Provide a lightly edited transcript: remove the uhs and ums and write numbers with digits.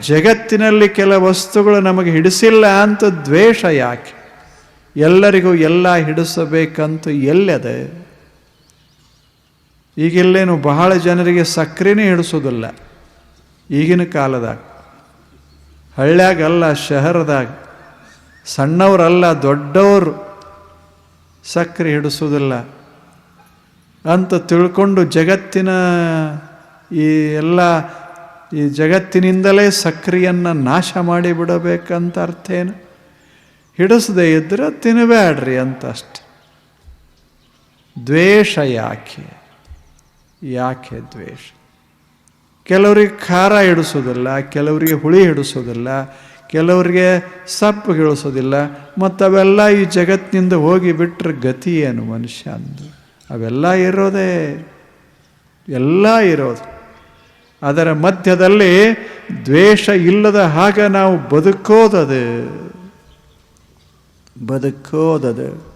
ಜಗತ್ತಿನಲ್ಲಿ ಕೆಲ ವಸ್ತುಗಳು ನಮಗೆ ಹಿಡಿಸಿಲ್ಲ ಅಂತ ದ್ವೇಷ ಯಾಕೆ? ಎಲ್ಲರಿಗೂ ಎಲ್ಲ ಹಿಡಿಸಬೇಕಂತ ಎಲ್ಲದೆ? ಈಗಿಲ್ಲೇನು ಬಹಳ ಜನರಿಗೆ ಸಕ್ರೆನೇ ಹಿಡಿಸೋದಿಲ್ಲ ಈಗಿನ ಕಾಲದಾಗ. ಹಳ್ಳ್ಯಾಗಲ್ಲ, ಶಹರದಾಗ ಸಣ್ಣವರಲ್ಲ ದೊಡ್ಡವರು ಸಕ್ರೆ ಹಿಡಿಸೋದಿಲ್ಲ ಅಂತ ತಿಳ್ಕೊಂಡು ಜಗತ್ತಿನ ಈ ಜಗತ್ತಿನಿಂದಲೇ ಸಕ್ರಿಯನ್ನು ನಾಶ ಮಾಡಿಬಿಡಬೇಕಂತ ಅರ್ಥ ಏನು? ಹಿಡಿಸದೇ ಇದ್ರೆ ತಿನ್ನಬೇಡ್ರಿ ಅಂತ ಅಷ್ಟೆ. ದ್ವೇಷ ಯಾಕೆ ದ್ವೇಷ? ಕೆಲವರಿಗೆ ಖಾರ ಹಿಡಿಸೋದಿಲ್ಲ, ಕೆಲವರಿಗೆ ಹುಳಿ ಹಿಡಿಸೋದಿಲ್ಲ, ಕೆಲವರಿಗೆ ಸಪ್ಪು ಹಿಡಿಸೋದಿಲ್ಲ. ಮತ್ತು ಅವೆಲ್ಲ ಈ ಜಗತ್ತಿನಿಂದ ಹೋಗಿ ಬಿಟ್ಟರೆ ಗತಿ ಏನು ಮನುಷ್ಯ ಅಂದು? ಅವೆಲ್ಲ ಇರೋದೇ, ಎಲ್ಲ ಇರೋದು. ಅದರ ಮಧ್ಯದಲ್ಲಿ ದ್ವೇಷ ಇಲ್ಲದ ಹಾಗೆ ನಾವು ಬದುಕೋದದು.